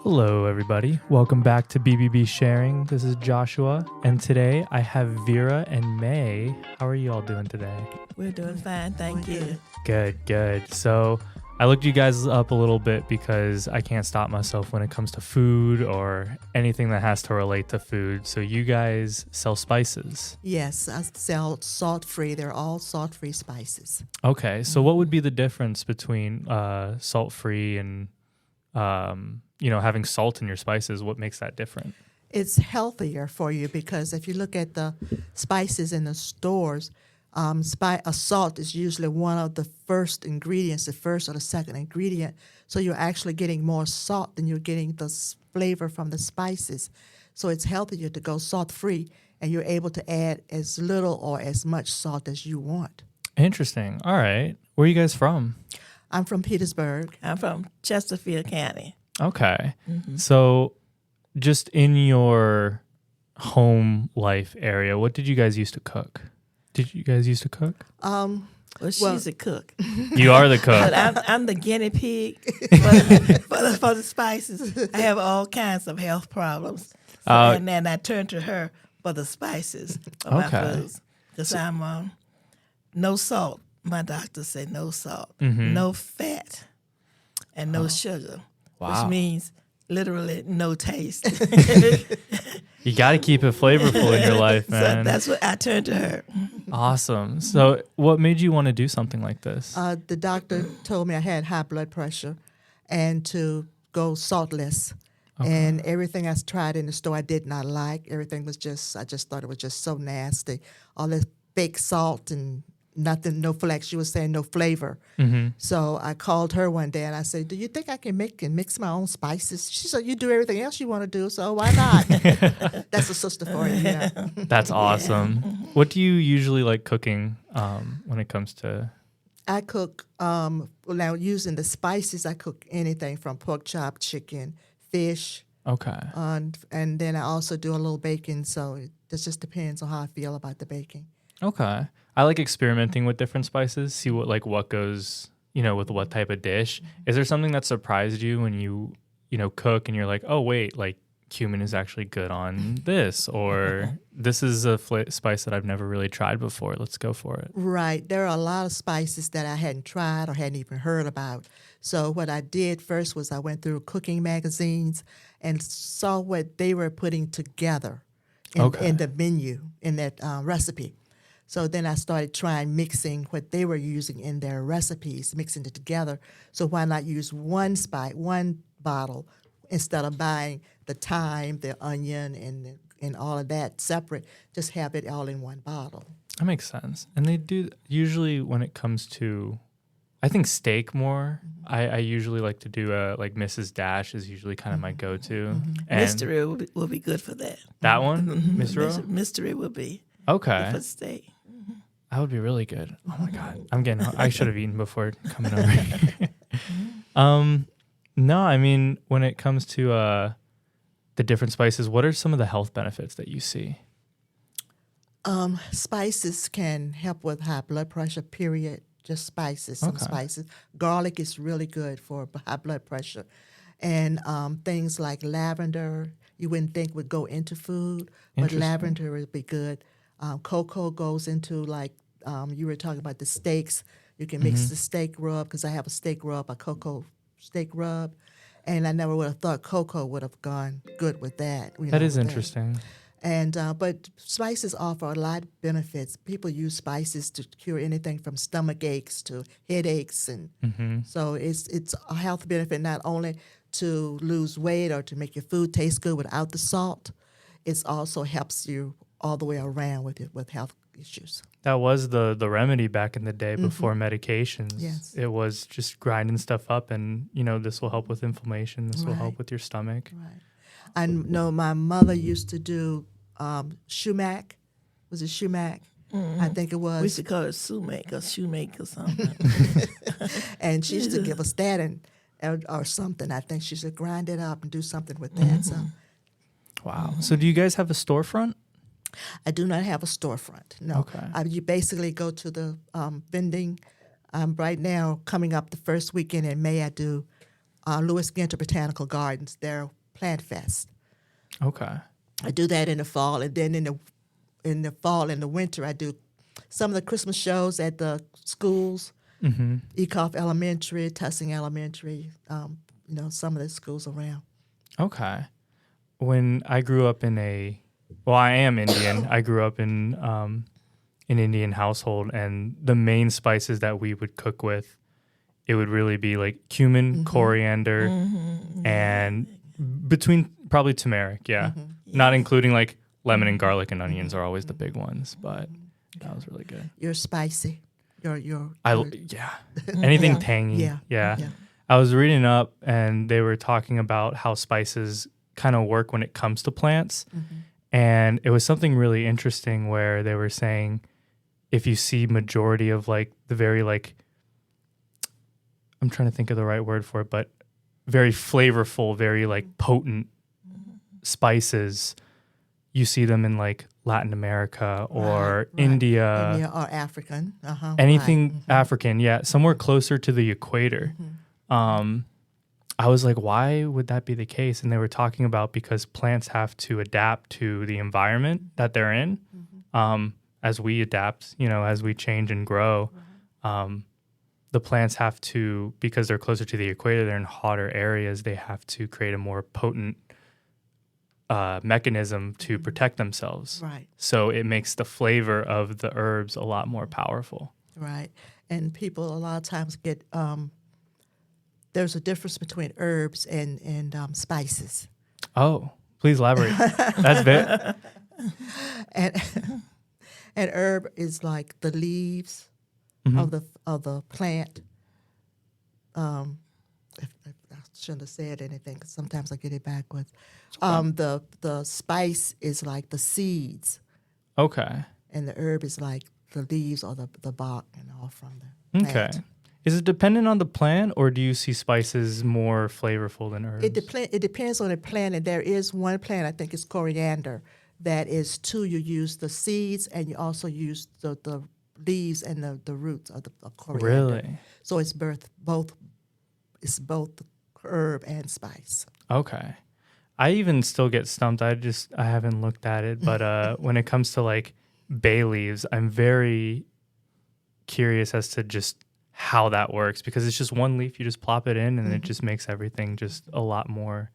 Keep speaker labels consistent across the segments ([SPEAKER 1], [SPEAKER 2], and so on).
[SPEAKER 1] Hello, everybody. Welcome back to BBB Sharing. This is Joshua, and today I have Vera and May. How are you all doing today?
[SPEAKER 2] We're doing fine, thank you.
[SPEAKER 1] Good. So I looked you guys up a little bit because I can't stop myself when it comes to food or anything that has to relate to food. So you guys sell spices.
[SPEAKER 2] Yes, I sell salt-free. They're all salt-free spices.
[SPEAKER 1] Okay, so what would be the difference between salt-free and having salt in your spices? What makes that different?
[SPEAKER 2] It's healthier for you because if you look at the spices in the stores, salt is usually one of the first ingredients, the first or the second ingredient. So you're actually getting more salt than you're getting the flavor from the spices. So it's healthier to go salt-free, and you're able to add as little or as much salt as you want.
[SPEAKER 1] Interesting. All right. Where are you guys from?
[SPEAKER 2] I'm from Petersburg.
[SPEAKER 3] I'm from Chesterfield County.
[SPEAKER 1] Okay. So just in your home life area, what did you guys used to cook? Did you guys used to cook?
[SPEAKER 3] Well, she's a cook.
[SPEAKER 1] You are the cook.
[SPEAKER 3] But I'm the guinea pig for the spices. I have all kinds of health problems. And then I turn to her for the spices of my foods. Because I'm no salt. My doctor said no salt, no fat, and no sugar, which means literally no taste.
[SPEAKER 1] You got to keep it flavorful in your life, man.
[SPEAKER 3] So that's what I turned to her.
[SPEAKER 1] Awesome. So what made you want to do something like this?
[SPEAKER 2] The doctor told me I had high blood pressure and to go saltless. Okay. And everything I tried in the store I did not like. Everything was I just thought it was just so nasty. All this fake salt and nothing, no flex. She was saying no flavor. So I called her one day and I said, "Do you think I can mix my own spices?" She said, "You do everything else you want to do, so why not?" That's a sister for you. Yeah.
[SPEAKER 1] That's awesome. What do you usually like cooking when it comes to?
[SPEAKER 2] I cook, now using the spices, I cook anything from pork chop, chicken, fish.
[SPEAKER 1] Okay.
[SPEAKER 2] And then I also do a little baking, so it just depends on how I feel about the baking.
[SPEAKER 1] Okay. I like experimenting with different spices, see what goes, with what type of dish. Is there something that surprised you when you cook and you're like, oh, wait, like cumin is actually good on this, or this is a spice that I've never really tried before. Let's go for it.
[SPEAKER 2] Right. There are a lot of spices that I hadn't tried or hadn't even heard about. So what I did first was I went through cooking magazines and saw what they were putting together in the menu, in that recipe. So then I started trying mixing what they were using in their recipes, mixing it together. So why not use one bottle instead of buying the thyme, the onion, and all of that separate? Just have it all in one bottle.
[SPEAKER 1] That makes sense. And they do usually when it comes to, I think steak more. I usually like to do like Mrs. Dash is usually kind of my go-to.
[SPEAKER 3] Mystery will be good for that.
[SPEAKER 1] That one,
[SPEAKER 3] Mystery will be
[SPEAKER 1] okay
[SPEAKER 3] for steak.
[SPEAKER 1] That would be really good. Oh my God, I should have eaten before coming over here. No, I mean when it comes to the different spices, what are some of the health benefits that you see?
[SPEAKER 2] Spices can help with high blood pressure, period. Just spices, some spices. Garlic is really good for high blood pressure. And things like lavender, you wouldn't think would go into food, but lavender would be good. Cocoa goes into, like you were talking about the steaks. You can mix the steak rub, because I have a steak rub, a cocoa steak rub. And I never would have thought cocoa would have gone good with that.
[SPEAKER 1] That is interesting.
[SPEAKER 2] And but spices offer a lot of benefits. People use spices to cure anything from stomach aches to headaches, and so it's a health benefit not only to lose weight or to make your food taste good without the salt. It also helps you all the way around with health issues.
[SPEAKER 1] That was the remedy back in the day before medications.
[SPEAKER 2] Yes.
[SPEAKER 1] It was just grinding stuff up, and this will help with inflammation. This will help with your stomach.
[SPEAKER 2] Right. I know my mother used to do sumac. Was it sumac? I think it was.
[SPEAKER 3] We used to call it sumac or something.
[SPEAKER 2] And she used to give us that or something. I think she should grind it up and do something with that. So.
[SPEAKER 1] Wow. So do you guys have a storefront?
[SPEAKER 2] I do not have a storefront, no.
[SPEAKER 1] Okay.
[SPEAKER 2] You basically go to the vending. Right now, coming up the first weekend in May, I do Lewis Ginter Botanical Gardens, their plant fest.
[SPEAKER 1] Okay.
[SPEAKER 2] I do that in the fall, and then in the fall and the winter, I do some of the Christmas shows at the schools, Ecoff Elementary, Tussing Elementary, some of the schools around.
[SPEAKER 1] Okay. When I grew up I am Indian. I grew up in an Indian household, and the main spices that we would cook with, it would really be like cumin, coriander, and between probably turmeric, not including like lemon and garlic and onions are always the big ones, but that was really good.
[SPEAKER 2] You're spicy. You're
[SPEAKER 1] anything tangy.
[SPEAKER 2] Yeah.
[SPEAKER 1] I was reading up, and they were talking about how spices kind of work when it comes to plants, and it was something really interesting where they were saying if you see majority of like the very like, I'm trying to think of the right word for it, but very flavorful, very like potent spices, you see them in like Latin America or India
[SPEAKER 2] or African,
[SPEAKER 1] anything African, somewhere closer to the equator. I was like, why would that be the case? And they were talking about because plants have to adapt to the environment that they're in, as we adapt, as we change and grow. The plants have to, because they're closer to the equator, they're in hotter areas, they have to create a more potent mechanism to protect themselves.
[SPEAKER 2] Right.
[SPEAKER 1] So it makes the flavor of the herbs a lot more powerful.
[SPEAKER 2] Right. And people a lot of times get, there's a difference between herbs and spices.
[SPEAKER 1] Oh, please elaborate. That's it.
[SPEAKER 2] And herb is like the leaves of the plant. I shouldn't have said anything because sometimes I get it backwards. The spice is like the seeds.
[SPEAKER 1] Okay.
[SPEAKER 2] And the herb is like the leaves or the bark and all from the plant.
[SPEAKER 1] Okay. Is it dependent on the plant, or do you see spices more flavorful than herbs?
[SPEAKER 2] It depends on the plant, and there is one plant, I think it's coriander, that is two. You use the seeds and you also use the leaves and the roots of the coriander.
[SPEAKER 1] Really?
[SPEAKER 2] So it's both herb and spice.
[SPEAKER 1] Okay. I even still get stumped. I haven't looked at it, but when it comes to like bay leaves, I'm very curious as to just how that works, because it's just one leaf, you just plop it in and it just makes everything just a lot more,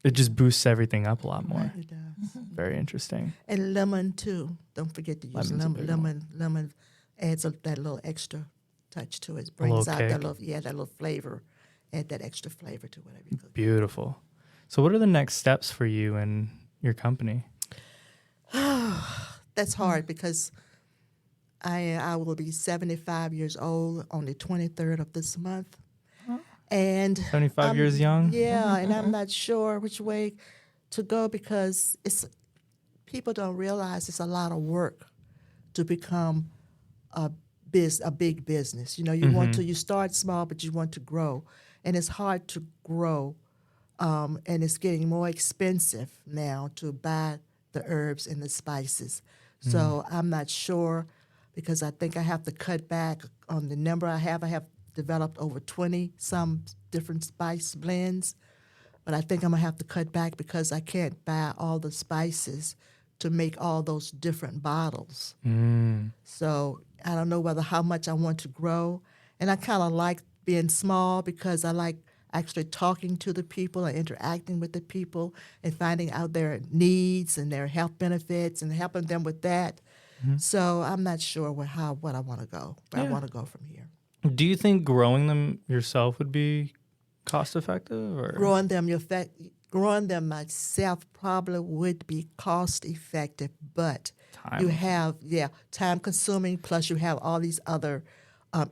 [SPEAKER 1] it just boosts everything up a lot more.
[SPEAKER 2] Right, it does.
[SPEAKER 1] Very interesting.
[SPEAKER 2] And lemon too. Don't forget to use lemon. Lemon adds that little extra touch to it. Brings out that little flavor. Add that extra flavor to whatever you cook.
[SPEAKER 1] Beautiful. So what are the next steps for you and your company?
[SPEAKER 2] That's hard because I will be 75 years old on the 23rd of this month. And
[SPEAKER 1] 75 years young?
[SPEAKER 2] Yeah, and I'm not sure which way to go because people don't realize it's a lot of work to become a big business. You start small, but you want to grow. And it's hard to grow, and it's getting more expensive now to buy the herbs and the spices. So I'm not sure because I think I have to cut back on the number I have. I have developed over 20 some different spice blends, but I think I'm going to have to cut back because I can't buy all the spices to make all those different bottles. So I don't know how much I want to grow. And I kind of like being small because I like actually talking to the people and interacting with the people and finding out their needs and their health benefits and helping them with that. So I'm not sure what I want to go. Where I want to go from here.
[SPEAKER 1] Do you think growing them yourself would be cost effective? Or?
[SPEAKER 2] Growing them myself probably would be cost effective, but you have time consuming. Plus you have all these other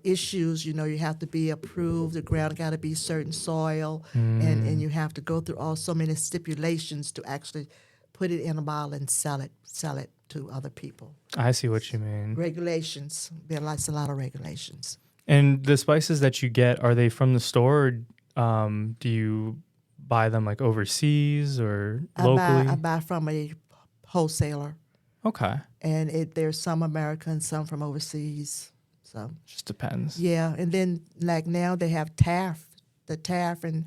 [SPEAKER 2] issues. You have to be approved. The ground got to be certain soil, and you have to go through all so many stipulations to actually put it in a bottle and sell it to other people.
[SPEAKER 1] I see what you mean.
[SPEAKER 2] Regulations. There's a lot of regulations.
[SPEAKER 1] And the spices that you get, are they from the store, or do you buy them like overseas or locally?
[SPEAKER 2] I buy from a wholesaler.
[SPEAKER 1] Okay.
[SPEAKER 2] And there's some American, some from overseas. So
[SPEAKER 1] just depends.
[SPEAKER 2] Yeah, and then like now they have tariff the tariff, and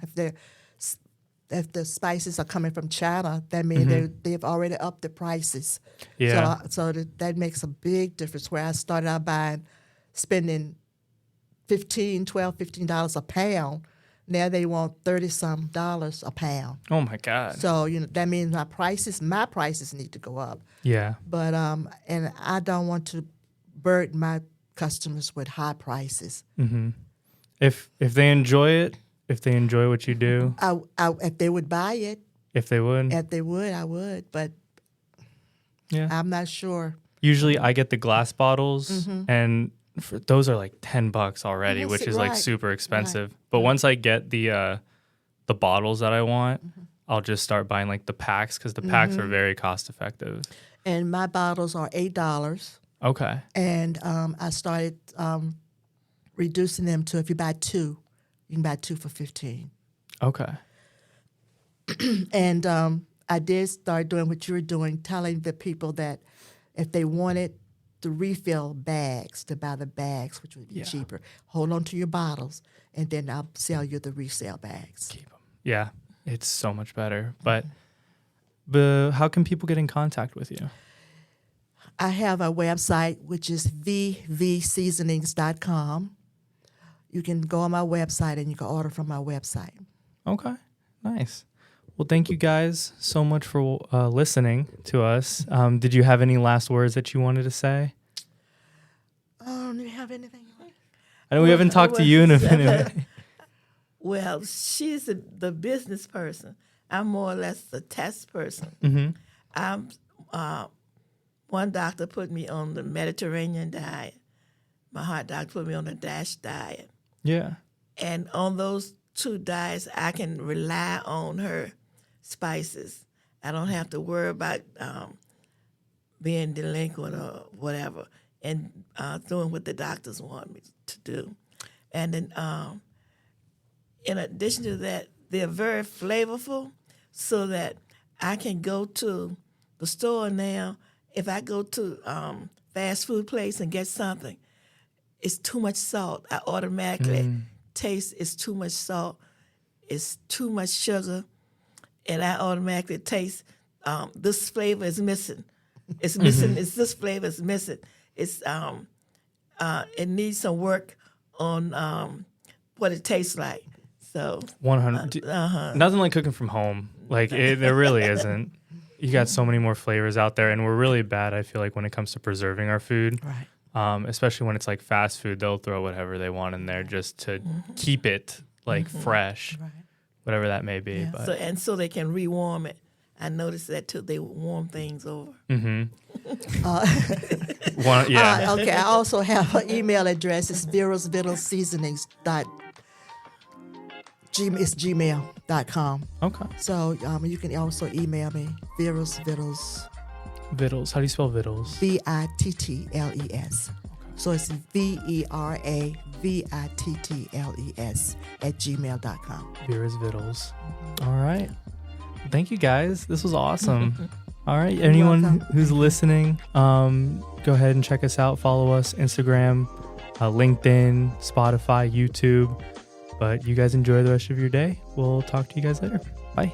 [SPEAKER 2] if the spices are coming from China, that means they've already upped the prices.
[SPEAKER 1] Yeah.
[SPEAKER 2] So that makes a big difference. Where I started out spending $15 a pound, now they want $30-some a pound.
[SPEAKER 1] Oh my God.
[SPEAKER 2] So that means my prices need to go up.
[SPEAKER 1] Yeah.
[SPEAKER 2] But and I don't want to burden my customers with high prices.
[SPEAKER 1] Mm-hmm. If they enjoy it, if they enjoy what you do,
[SPEAKER 2] If they would buy it,
[SPEAKER 1] if they would,
[SPEAKER 2] I would. But
[SPEAKER 1] yeah,
[SPEAKER 2] I'm not sure.
[SPEAKER 1] Usually, I get the glass bottles, and those are like $10 already, which is like
[SPEAKER 2] right.
[SPEAKER 1] super expensive. But once I get the bottles that I want, I'll just start buying like the packs because the packs are very cost effective.
[SPEAKER 2] And my bottles are $8.
[SPEAKER 1] Okay.
[SPEAKER 2] And I started reducing them to, if you buy two, you can buy two for $15.
[SPEAKER 1] Okay.
[SPEAKER 2] And I did start doing what you were doing, telling the people that if they wanted the refill bags, to buy the bags, which would be cheaper, hold on to your bottles, and then I'll sell you the resale bags.
[SPEAKER 1] Keep them. Yeah, it's so much better. But how can people get in contact with you?
[SPEAKER 2] I have a website, which is vvseasonings.com. You can go on my website and you can order from my website.
[SPEAKER 1] Okay, nice. Well, thank you guys so much for listening to us. Did you have any last words that you wanted to say?
[SPEAKER 2] Do you have anything?
[SPEAKER 1] I know we haven't talked to you in a minute.
[SPEAKER 3] Well, she's the business person. I'm more or less the test person.
[SPEAKER 1] Mm-hmm.
[SPEAKER 3] One doctor put me on the Mediterranean diet. My heart doctor put me on the DASH diet.
[SPEAKER 1] Yeah.
[SPEAKER 3] And on those two diets, I can rely on her spices. I don't have to worry about being delinquent or whatever, and doing what the doctors want me to do. And then, in addition to that, they're very flavorful, so that I can go to the store now. If I go to fast food place and get something, it's too much salt. I automatically taste it's too much salt, it's too much sugar, and I automatically taste this flavor is missing. It's missing. It's this flavor is missing. It's it needs some work on what it tastes like. So
[SPEAKER 1] 100. Nothing like cooking from home. Like there really isn't. You got so many more flavors out there, and we're really bad, I feel like, when it comes to preserving our food.
[SPEAKER 2] Right.
[SPEAKER 1] Especially when it's like fast food, they'll throw whatever they want in there just to keep it like fresh, whatever that may be.
[SPEAKER 2] Yeah.
[SPEAKER 1] But
[SPEAKER 3] So they can rewarm it. I noticed that too. They warm things over.
[SPEAKER 1] yeah.
[SPEAKER 2] Okay. I also have an email address. It's gmail.com.
[SPEAKER 1] Okay.
[SPEAKER 2] So you can also email me, Vera's Vittles.
[SPEAKER 1] Vittles. How do you spell Vittles?
[SPEAKER 2] Vittles. So it's VERAVITTLES @gmail.com.
[SPEAKER 1] Vera's Vittles. All right. Thank you guys. This was awesome. All right. Anyone who's listening, go ahead and check us out. Follow us, Instagram, LinkedIn, Spotify, YouTube. But you guys enjoy the rest of your day. We'll talk to you guys later. Bye.